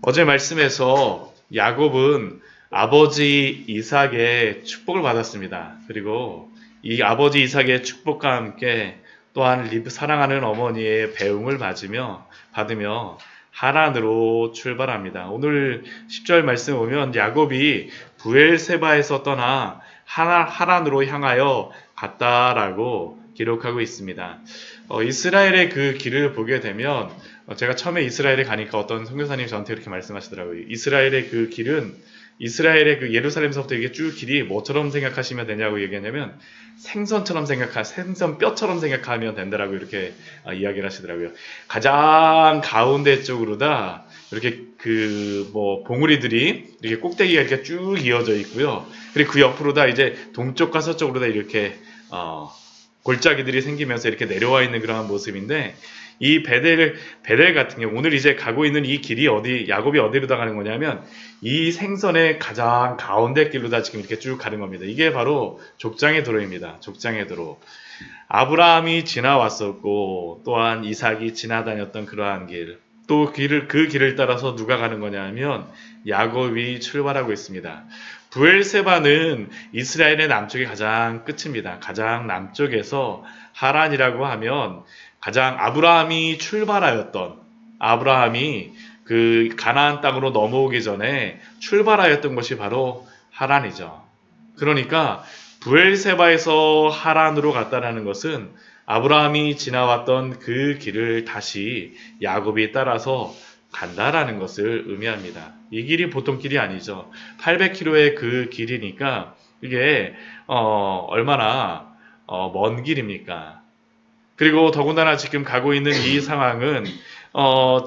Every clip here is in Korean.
어제 말씀에서 야곱은 아버지 이삭의 축복을 받았습니다. 그리고 이 아버지 이삭의 축복과 함께 또한 사랑하는 어머니의 배웅을 받으며 하란으로 출발합니다. 오늘 10절 말씀 보면 야곱이 부엘세바에서 떠나 하란으로 향하여 갔다라고 기록하고 있습니다. 이스라엘의 그 길을 보게 되면 제가 처음에 이스라엘에 가니까 어떤 선교사님이 저한테 이렇게 말씀하시더라고요. 이스라엘의 그 길은 이스라엘의 그 예루살렘서부터 이게 쭉 길이 뭐처럼 생각하시면 되냐고 얘기하냐면 생선 뼈처럼 생각하면 된다라고 이렇게 이야기를 하시더라고요. 가장 가운데 쪽으로다 이렇게 봉우리들이 이렇게 꼭대기가 이렇게 쭉 이어져 있고요. 그리고 그 옆으로다 이제 동쪽과 서쪽으로다 이렇게 골짜기들이 생기면서 이렇게 내려와 있는 그런 모습인데, 이 베델 같은 경우 오늘 이제 가고 있는 이 길이 야곱이 어디로다 가는 거냐면 이 생선의 가장 가운데 길로다 지금 이렇게 쭉 가는 겁니다. 이게 바로 족장의 도로입니다. 족장의 도로. 아브라함이 지나왔었고 또한 이삭이 지나다녔던 그러한 길, 또 그 길을 따라서 누가 가는 거냐면 야곱이 출발하고 있습니다. 부엘세바는 이스라엘의 남쪽이 가장 끝입니다. 가장 남쪽에서 하란이라고 하면 가장 아브라함이 그 가나안 땅으로 넘어오기 전에 출발하였던 것이 바로 하란이죠. 그러니까 부엘세바에서 하란으로 갔다라는 것은 아브라함이 지나왔던 그 길을 다시 야곱이 따라서 간다라는 것을 의미합니다. 이 길이 보통 길이 아니죠. 800km의 그 길이니까 이게 얼마나 먼 길입니까? 그리고 더군다나 지금 가고 있는 이 상황은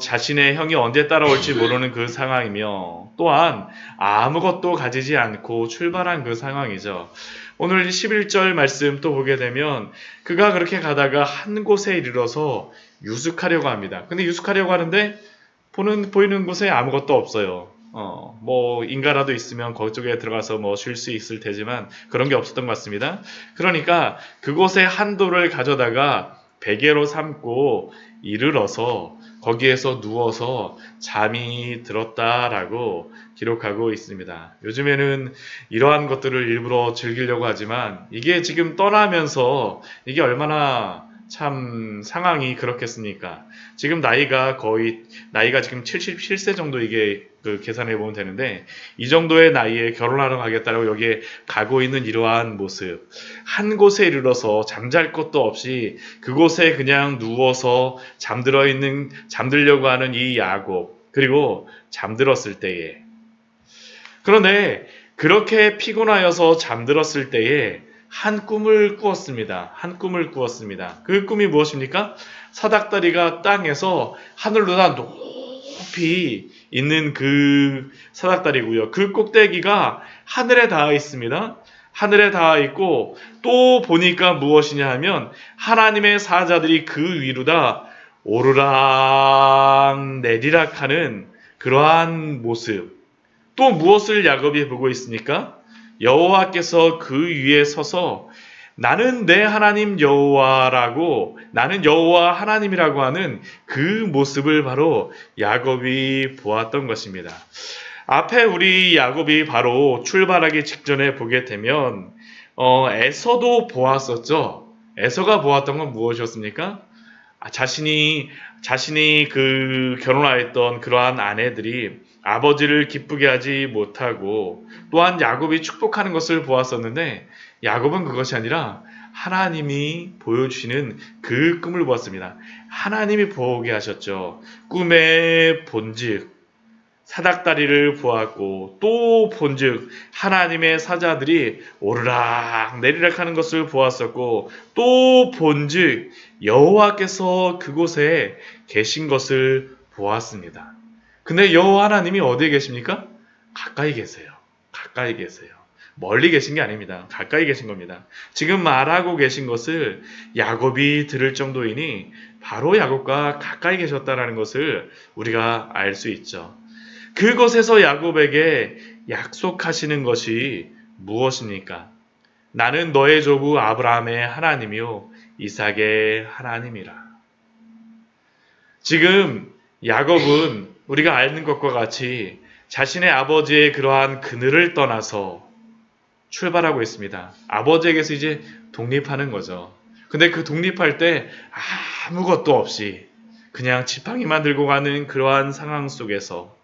자신의 형이 언제 따라올지 모르는 그 상황이며 또한 아무것도 가지지 않고 출발한 그 상황이죠. 오늘 11절 말씀 또 보게 되면 그가 그렇게 가다가 한 곳에 이르러서 유숙하려고 합니다. 근데 유숙하려고 하는데 보이는 곳에 아무것도 없어요. 인가라도 있으면 그쪽에 들어가서 쉴 수 있을 테지만 그런 게 없었던 것 같습니다. 그러니까 그곳에 한 돌을 가져다가 베개로 삼고 이르러서 거기에서 누워서 잠이 들었다라고 기록하고 있습니다. 요즘에는 이러한 것들을 일부러 즐기려고 하지만 이게 지금 떠나면서 이게 얼마나 참 상황이 그렇겠습니까? 지금 나이가 지금 77세 정도 이게 계산해 보면 되는데 이 정도의 나이에 결혼하러 가겠다라고 여기에 가고 있는 이러한 모습, 한 곳에 이르러서 잠잘 것도 없이 그곳에 그냥 누워서 잠들려고 하는 이 야곱, 그리고 잠들었을 때에, 그런데 그렇게 피곤하여서 잠들었을 때에 한 꿈을 꾸었습니다. 한 꿈을 꾸었습니다. 그 꿈이 무엇입니까? 사닥다리가 땅에서 하늘보다 높이 있는 그 사닥다리고요. 그 꼭대기가 하늘에 닿아 있습니다. 하늘에 닿아 있고 또 보니까 무엇이냐 하면 하나님의 사자들이 그 위로다 오르락 내리락 하는 그러한 모습. 또 무엇을 야곱이 보고 있습니까? 여호와께서 그 위에 서서 나는 내 하나님 나는 여호와 하나님이라고 하는 그 모습을 바로 야곱이 보았던 것입니다. 앞에 우리 야곱이 바로 출발하기 직전에 보게 되면 에서도 보았었죠. 에서가 보았던 건 무엇이었습니까? 자신이 그 결혼하였던 그러한 아내들이 아버지를 기쁘게 하지 못하고 또한 야곱이 축복하는 것을 보았었는데 야곱은 그것이 아니라 하나님이 보여주시는 그 꿈을 보았습니다. 하나님이 보게 하셨죠. 꿈에 본즉 사닥다리를 보았고 또 본즉 하나님의 사자들이 오르락 내리락 하는 것을 보았었고 또 본즉 여호와께서 그곳에 계신 것을 보았습니다. 근데 여호와 하나님이 어디에 계십니까? 가까이 계세요. 가까이 계세요. 멀리 계신 게 아닙니다. 가까이 계신 겁니다. 지금 말하고 계신 것을 야곱이 들을 정도이니 바로 야곱과 가까이 계셨다는 것을 우리가 알 수 있죠. 그곳에서 야곱에게 약속하시는 것이 무엇입니까? 나는 너의 조부 아브라함의 하나님이요 이삭의 하나님이라. 지금 야곱은 우리가 아는 것과 같이 자신의 아버지의 그러한 그늘을 떠나서 출발하고 있습니다. 아버지에게서 이제 독립하는 거죠. 근데 그 독립할 때 아무것도 없이 그냥 지팡이만 들고 가는 그러한 상황 속에서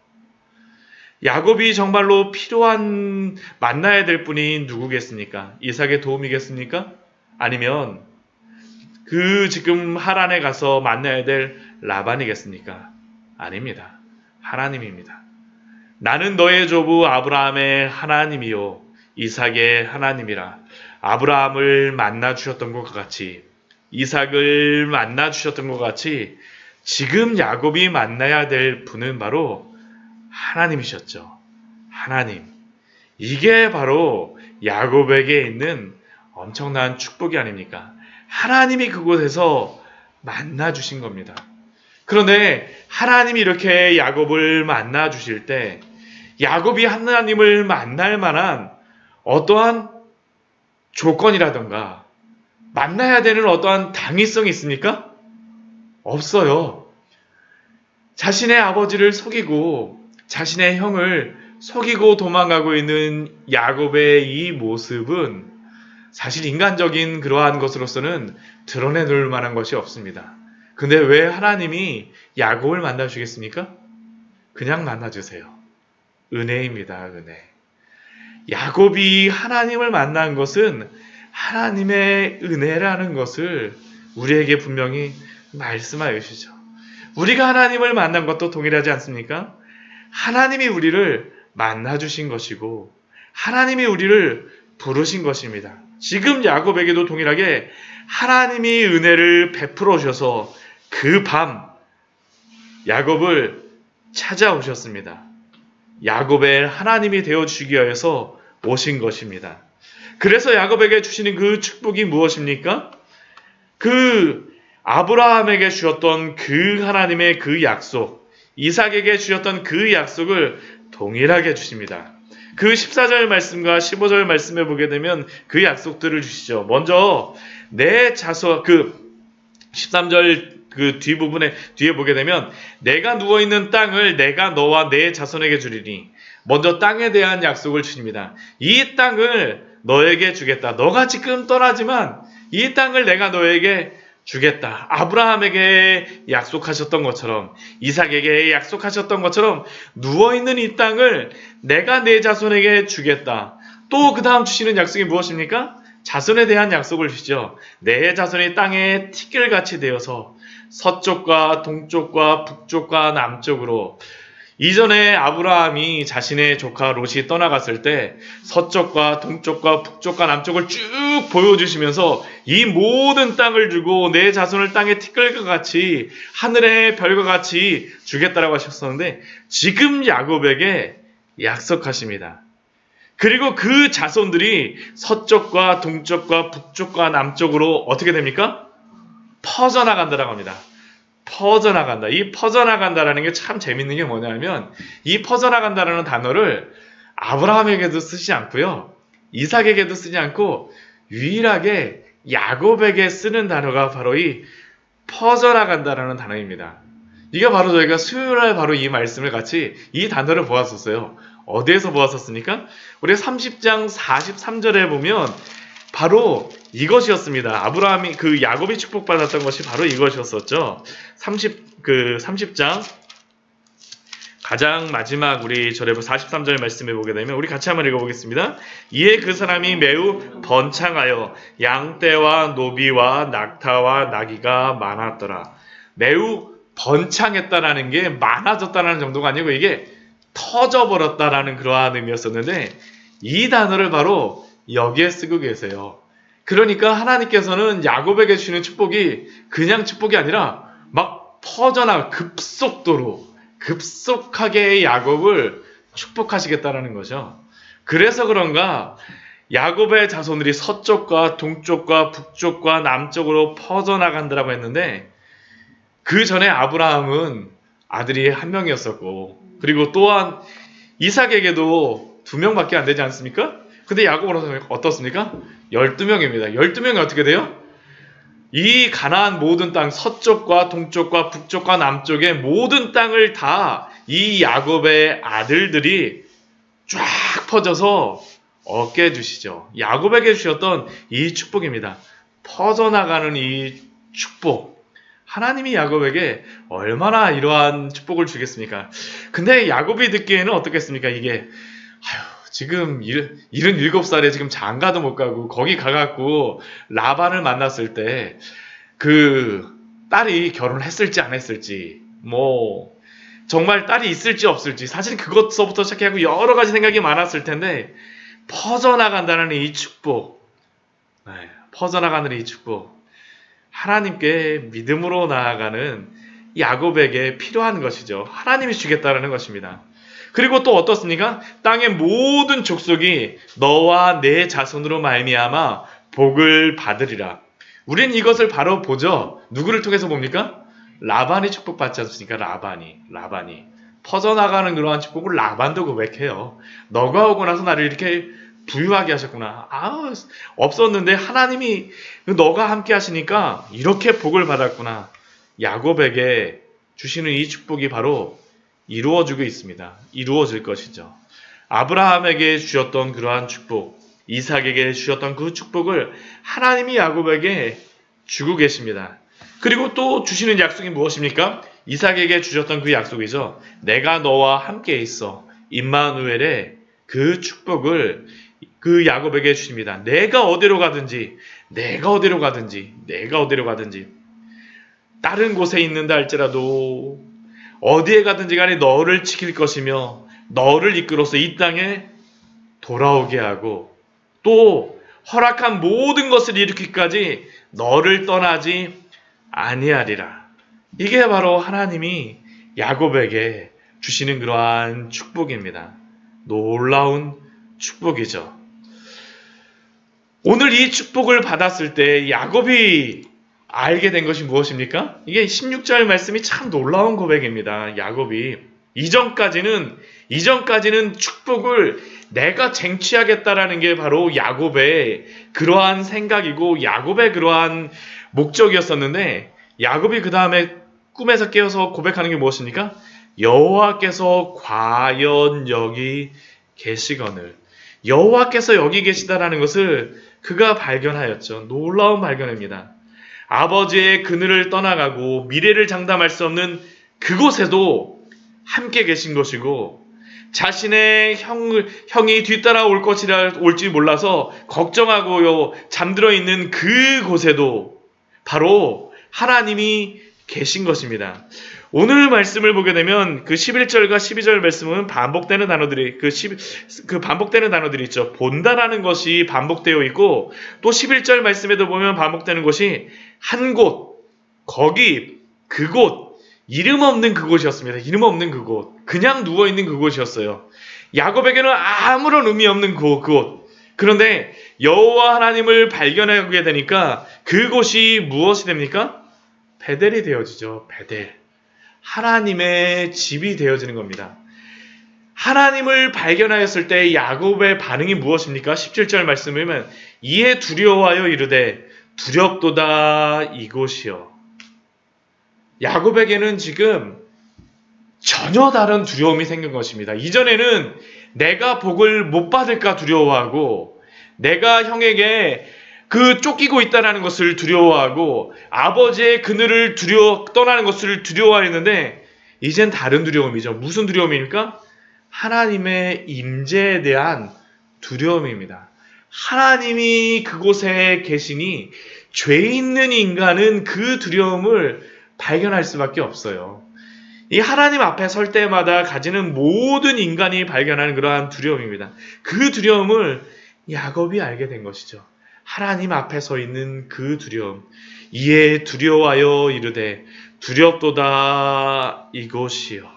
야곱이 정말로 필요한 만나야 될 분이 누구겠습니까? 이삭의 도움이겠습니까? 아니면 그 지금 하란에 가서 만나야 될 라반이겠습니까? 아닙니다. 하나님입니다. 나는 너의 조부 아브라함의 하나님이요 이삭의 하나님이라. 아브라함을 만나 주셨던 것과 같이 이삭을 만나 주셨던 것 같이 지금 야곱이 만나야 될 분은 바로 하나님이셨죠. 하나님. 이게 바로 야곱에게 있는 엄청난 축복이 아닙니까? 하나님이 그곳에서 만나 주신 겁니다. 그런데 하나님이 이렇게 야곱을 만나 주실 때 야곱이 하나님을 만날 만한 어떠한 조건이라던가 만나야 되는 어떠한 당위성이 있습니까? 없어요. 자신의 아버지를 속이고 자신의 형을 속이고 도망가고 있는 야곱의 이 모습은 사실 인간적인 그러한 것으로서는 드러내놓을 만한 것이 없습니다. 근데 왜 하나님이 야곱을 만나주겠습니까? 그냥 만나주세요. 은혜입니다. 은혜. 야곱이 하나님을 만난 것은 하나님의 은혜라는 것을 우리에게 분명히 말씀하여 주시죠. 우리가 하나님을 만난 것도 동일하지 않습니까? 하나님이 우리를 만나주신 것이고 하나님이 우리를 부르신 것입니다. 지금 야곱에게도 동일하게 하나님이 은혜를 베풀어 주셔서 그 밤 야곱을 찾아오셨습니다. 야곱의 하나님이 되어주시기 위해서 오신 것입니다. 그래서 야곱에게 주시는 그 축복이 무엇입니까? 그 아브라함에게 주셨던 그 하나님의 그 약속, 이삭에게 주셨던 그 약속을 동일하게 주십니다. 그 14절 말씀과 15절 말씀에 보게 되면 그 약속들을 주시죠. 먼저 내 자손, 그 13절 그 뒷부분에 뒤에 보게 되면 내가 누워있는 땅을 내가 너와 내 자손에게 주리니 먼저 땅에 대한 약속을 주십니다. 이 땅을 너에게 주겠다. 너가 지금 떠나지만 이 땅을 내가 너에게 주겠다. 아브라함에게 약속하셨던 것처럼 이삭에게 약속하셨던 것처럼 누워있는 이 땅을 내가 내 자손에게 주겠다. 또 그 다음 주시는 약속이 무엇입니까? 자손에 대한 약속을 주시죠. 내 자손이 땅에 티끌같이 되어서 서쪽과 동쪽과 북쪽과 남쪽으로 이전에 아브라함이 자신의 조카 롯이 떠나갔을 때 서쪽과 동쪽과 북쪽과 남쪽을 쭉 보여주시면서 이 모든 땅을 주고 내 자손을 땅의 티끌과 같이 하늘의 별과 같이 주겠다라고 하셨었는데 지금 야곱에게 약속하십니다. 그리고 그 자손들이 서쪽과 동쪽과 북쪽과 남쪽으로 어떻게 됩니까? 퍼져나간다라고 합니다. 퍼져나간다. 이 퍼져나간다라는 게 참 재밌는 게 뭐냐면 이 퍼져나간다라는 단어를 아브라함에게도 쓰지 않고요. 이삭에게도 쓰지 않고 유일하게 야곱에게 쓰는 단어가 바로 이 퍼져나간다라는 단어입니다. 이게 바로 저희가 수요일날 바로 이 말씀을 같이 이 단어를 보았었어요. 어디에서 보았었습니까? 우리 30장 43절에 보면 바로 이것이었습니다. 아브라함이 그 야곱이 축복받았던 것이 바로 이것이었었죠. 30장 가장 마지막 우리 절에 43절 말씀해 보게 되면 우리 같이 한번 읽어보겠습니다. 이에 그 사람이 매우 번창하여 양떼와 노비와 낙타와 나귀가 많았더라. 매우 번창했다라는 게 많아졌다라는 정도가 아니고 이게 터져버렸다라는 그러한 의미였었는데 이 단어를 바로 여기에 쓰고 계세요. 그러니까 하나님께서는 야곱에게 주시는 축복이 그냥 축복이 아니라 막 퍼져나가 급속하게 야곱을 축복하시겠다라는 거죠. 그래서 그런가 야곱의 자손들이 서쪽과 동쪽과 북쪽과 남쪽으로 퍼져나간다라고 했는데 그 전에 아브라함은 아들이 한 명이었었고 그리고 또한 이삭에게도 2명밖에 안 되지 않습니까? 근데 야곱은 어떻습니까? 12명입니다. 12명이 어떻게 돼요? 이 가나안 모든 땅 서쪽과 동쪽과 북쪽과 남쪽의 모든 땅을 다 이 야곱의 아들들이 쫙 퍼져서 얻게 해주시죠. 야곱에게 주셨던 이 축복입니다. 퍼져나가는 이 축복. 하나님이 야곱에게 얼마나 이러한 축복을 주겠습니까? 근데 야곱이 듣기에는 어떻겠습니까? 이게 지금 77살에 지금 장가도 못 가고 거기 가갖고 라반을 만났을 때 그 딸이 결혼을 했을지 안 했을지 뭐 정말 딸이 있을지 없을지 사실 그것서부터 시작해서 여러 가지 생각이 많았을 텐데 퍼져나간다는 이 축복, 퍼져나가는 이 축복, 하나님께 믿음으로 나아가는 야곱에게 필요한 것이죠. 하나님이 주겠다라는 것입니다. 그리고 또 어떻습니까? 땅의 모든 족속이 너와 내 자손으로 말미암아 복을 받으리라. 우린 이것을 바로 보죠. 누구를 통해서 봅니까? 라반이 축복받지 않습니까? 라반이 퍼져나가는 그러한 축복을 라반도 고백해요. 너가 오고 나서 나를 이렇게 부유하게 하셨구나. 없었는데 하나님이 너가 함께 하시니까 이렇게 복을 받았구나. 야곱에게 주시는 이 축복이 바로 이루어지고 있습니다. 이루어질 것이죠. 아브라함에게 주셨던 그러한 축복, 이삭에게 주셨던 그 축복을 하나님이 야곱에게 주고 계십니다. 그리고 또 주시는 약속이 무엇입니까? 이삭에게 주셨던 그 약속이죠. 내가 너와 함께 있어. 임마누엘의 그 축복을 그 야곱에게 주십니다. 내가 어디로 가든지 다른 곳에 있는다 할지라도 어디에 가든지 간에 너를 지킬 것이며 너를 이끌어서 이 땅에 돌아오게 하고 또 허락한 모든 것을 이루기까지 너를 떠나지 아니하리라. 이게 바로 하나님이 야곱에게 주시는 그러한 축복입니다. 놀라운 축복이죠. 오늘 이 축복을 받았을 때 야곱이 알게 된 것이 무엇입니까? 이게 16절 말씀이 참 놀라운 고백입니다. 야곱이 이전까지는 축복을 내가 쟁취하겠다라는 게 바로 야곱의 그러한 생각이고 야곱의 그러한 목적이었었는데 야곱이 그 다음에 꿈에서 깨어서 고백하는 게 무엇입니까? 여호와께서 과연 여기 계시거늘 여호와께서 여기 계시다라는 것을 그가 발견하였죠. 놀라운 발견입니다. 아버지의 그늘을 떠나가고 미래를 장담할 수 없는 그곳에도 함께 계신 것이고 자신의 형이 뒤따라 올지 몰라서 걱정하고요 잠들어 있는 그곳에도 바로 하나님이 계신 것입니다. 오늘 말씀을 보게 되면 그 11절과 12절 말씀은 반복되는 단어들이 반복되는 단어들이 있죠. 본다라는 것이 반복되어 있고 또 11절 말씀에도 보면 반복되는 것이 한 곳, 거기, 그곳, 이름 없는 그곳이었습니다. 이름 없는 그곳. 그냥 누워있는 그곳이었어요. 야곱에게는 아무런 의미 없는 그곳. 그런데 여호와 하나님을 발견하게 되니까 그곳이 무엇이 됩니까? 베델이 되어지죠. 베델. 하나님의 집이 되어지는 겁니다. 하나님을 발견하였을 때 야곱의 반응이 무엇입니까? 17절 말씀이면 이에 두려워하여 이르되 두렵도다 이곳이요. 야곱에게는 지금 전혀 다른 두려움이 생긴 것입니다. 이전에는 내가 복을 못 받을까 두려워하고 내가 형에게 쫓기고 있다는 것을 두려워하고 아버지의 그늘을 떠나는 것을 두려워했는데 이젠 다른 두려움이죠. 무슨 두려움입니까? 하나님의 임재에 대한 두려움입니다. 하나님이 그곳에 계시니 죄 있는 인간은 그 두려움을 발견할 수밖에 없어요. 이 하나님 앞에 설 때마다 가지는 모든 인간이 발견하는 그러한 두려움입니다. 그 두려움을 야곱이 알게 된 것이죠. 하나님 앞에 서 있는 그 두려움. 이에 두려워하여 이르되 두렵도다 이곳이요.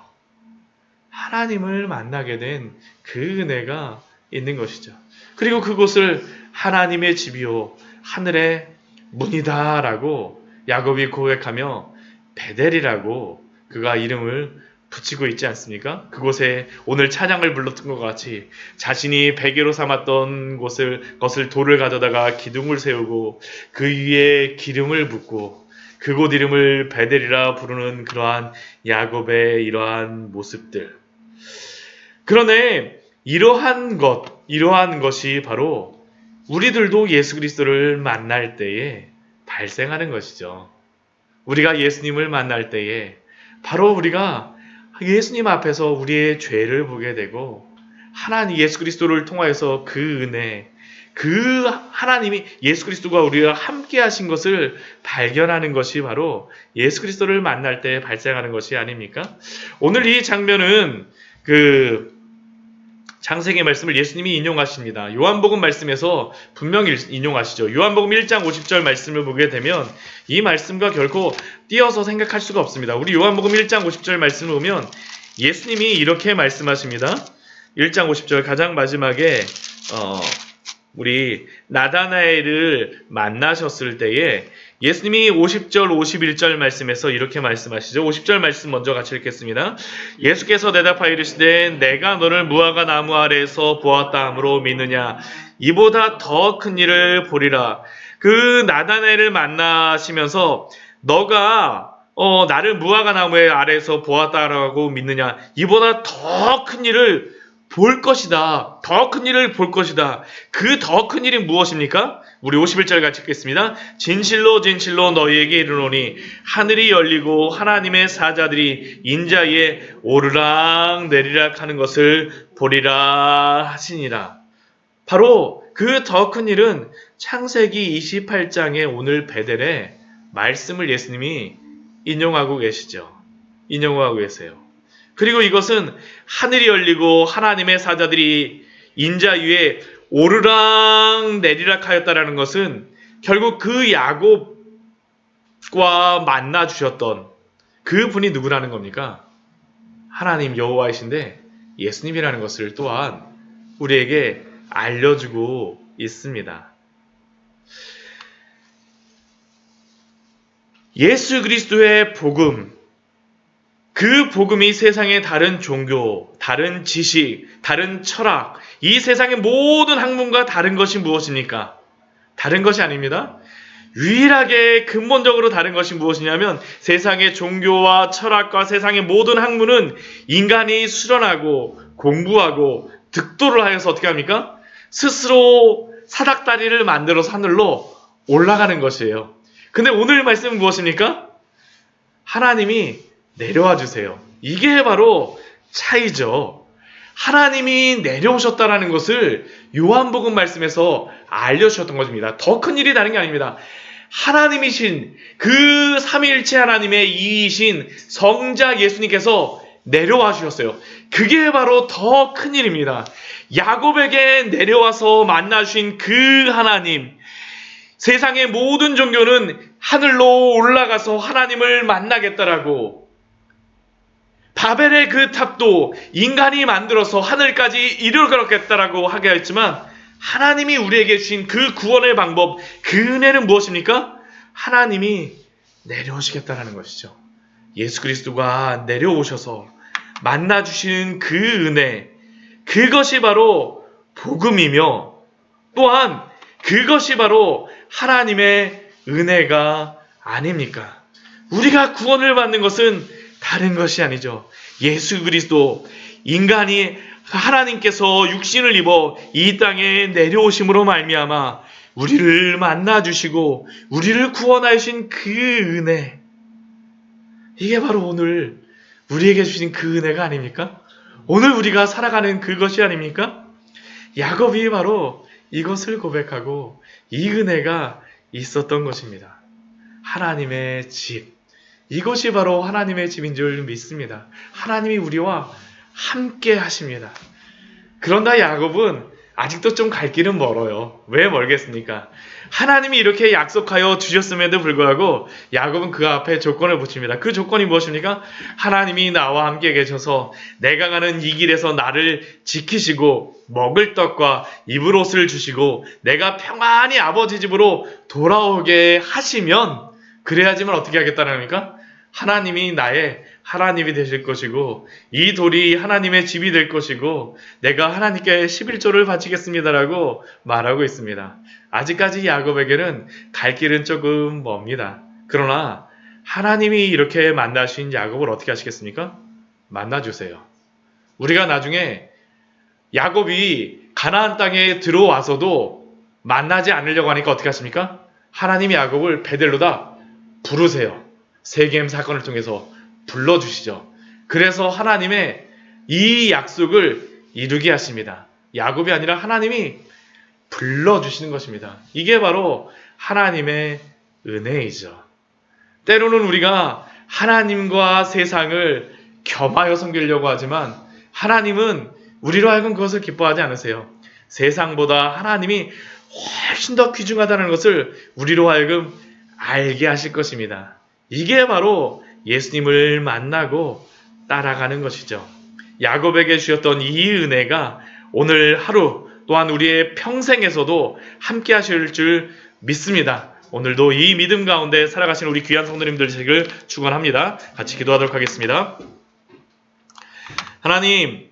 하나님을 만나게 된 그 은혜가 있는 것이죠. 그리고 그곳을 하나님의 집이요 하늘의 문이다 라고 야곱이 고백하며 베델이라고 그가 이름을 붙이고 있지 않습니까? 그곳에 오늘 찬양을 불렀던 것 같이 자신이 베개로 삼았던 것을 돌을 가져다가 기둥을 세우고 그 위에 기름을 붓고 그곳 이름을 베델이라 부르는 그러한 야곱의 이러한 모습들. 그러네 이러한 것이 바로 우리들도 예수 그리스도를 만날 때에 발생하는 것이죠. 우리가 예수님을 만날 때에 바로 우리가 예수님 앞에서 우리의 죄를 보게 되고 하나님 예수 그리스도를 통하여서 그 은혜, 그 하나님이 예수 그리스도가 우리와 함께 하신 것을 발견하는 것이 바로 예수 그리스도를 만날 때 발생하는 것이 아닙니까? 오늘 이 장면은 창세기 말씀을 예수님이 인용하십니다. 요한복음 말씀에서 분명히 인용하시죠. 요한복음 1장 50절 말씀을 보게 되면 이 말씀과 결코 띄어서 생각할 수가 없습니다. 우리 요한복음 1장 50절 말씀을 보면 예수님이 이렇게 말씀하십니다. 1장 50절 가장 마지막에 우리 나다나엘을 만나셨을 때에 예수님이 50절 51절 말씀에서 이렇게 말씀하시죠. 50절 말씀 먼저 같이 읽겠습니다. 예수께서 대답하여 이르시되 내가 너를 무화과 나무 아래에서 보았다 함으로 믿느냐 이보다 더 큰 일을 보리라. 그 나다나엘을 만나시면서 너가 나를 무화과 나무 아래에서 보았다라고 믿느냐 이보다 더 큰 일을 볼 것이다. 더 큰 일을 볼 것이다. 그 더 큰 일이 무엇입니까? 우리 51절 같이 읽겠습니다. 진실로 진실로 너희에게 이르노니 하늘이 열리고 하나님의 사자들이 인자 위에 오르락 내리락 하는 것을 보리라 하시니라. 바로 그 더 큰 일은 창세기 28장의 오늘 베델의 말씀을 예수님이 인용하고 계시죠. 인용하고 계세요. 그리고 이것은 하늘이 열리고 하나님의 사자들이 인자 위에 오르락 내리락 하였다라는 것은 결국 그 야곱과 만나 주셨던 그 분이 누구라는 겁니까? 하나님 여호와이신데 예수님이라는 것을 또한 우리에게 알려주고 있습니다. 예수 그리스도의 복음, 그 복음이 세상의 다른 종교, 다른 지식, 다른 철학, 이 세상의 모든 학문과 다른 것이 무엇입니까? 다른 것이 아닙니다. 유일하게 근본적으로 다른 것이 무엇이냐면 세상의 종교와 철학과 세상의 모든 학문은 인간이 수련하고 공부하고 득도를 하여서 어떻게 합니까? 스스로 사닥다리를 만들어서 하늘로 올라가는 것이에요. 근데 오늘 말씀은 무엇입니까? 하나님이 내려와 주세요. 이게 바로 차이죠. 하나님이 내려오셨다라는 것을 요한복음 말씀에서 알려주셨던 것입니다. 더 큰 일이 다른 게 아닙니다. 하나님이신 그 삼위일체 하나님의 이이신 성자 예수님께서 내려와 주셨어요. 그게 바로 더 큰 일입니다. 야곱에게 내려와서 만나주신 그 하나님, 세상의 모든 종교는 하늘로 올라가서 하나님을 만나겠다라고, 바벨의 그 탑도 인간이 만들어서 하늘까지 이르러가겠다라고 하게 했지만 하나님이 우리에게 주신 그 구원의 방법, 그 은혜는 무엇입니까? 하나님이 내려오시겠다는 것이죠. 예수 그리스도가 내려오셔서 만나주시는 그 은혜, 그것이 바로 복음이며 또한 그것이 바로 하나님의 은혜가 아닙니까? 우리가 구원을 받는 것은 다른 것이 아니죠. 예수 그리스도, 인간이 하나님께서 육신을 입어 이 땅에 내려오심으로 말미암아 우리를 만나주시고 우리를 구원하신 그 은혜, 이게 바로 오늘 우리에게 주신 그 은혜가 아닙니까? 오늘 우리가 살아가는 그것이 아닙니까? 야곱이 바로 이것을 고백하고 이 은혜가 있었던 것입니다. 하나님의 집, 이것이 바로 하나님의 집인 줄 믿습니다. 하나님이 우리와 함께 하십니다. 그러나 야곱은 아직도 좀 갈 길은 멀어요. 왜 멀겠습니까? 하나님이 이렇게 약속하여 주셨음에도 불구하고 야곱은 그 앞에 조건을 붙입니다. 그 조건이 무엇입니까? 하나님이 나와 함께 계셔서 내가 가는 이 길에서 나를 지키시고 먹을 떡과 입을 옷을 주시고 내가 평안히 아버지 집으로 돌아오게 하시면, 그래야지만 어떻게 하겠다는 겁니까? 하나님이 나의 하나님이 되실 것이고 이 돌이 하나님의 집이 될 것이고 내가 하나님께 11조를 바치겠습니다라고 말하고 있습니다. 아직까지 야곱에게는 갈 길은 조금 멉니다. 그러나 하나님이 이렇게 만나신 야곱을 어떻게 하시겠습니까? 만나주세요. 우리가 나중에 야곱이 가나안 땅에 들어와서도 만나지 않으려고 하니까 어떻게 하십니까? 하나님이 야곱을 베델로다 부르세요. 세겜 사건을 통해서 불러주시죠. 그래서 하나님의 이 약속을 이루게 하십니다. 야곱이 아니라 하나님이 불러주시는 것입니다. 이게 바로 하나님의 은혜이죠. 때로는 우리가 하나님과 세상을 겸하여 섬기려고 하지만 하나님은 우리로 하여금 그것을 기뻐하지 않으세요. 세상보다 하나님이 훨씬 더 귀중하다는 것을 우리로 하여금 알게 하실 것입니다. 이게 바로 예수님을 만나고 따라가는 것이죠. 야곱에게 주셨던 이 은혜가 오늘 하루 또한 우리의 평생에서도 함께 하실 줄 믿습니다. 오늘도 이 믿음 가운데 살아가신 우리 귀한 성도님들 되시길 축원합니다. 같이 기도하도록 하겠습니다. 하나님,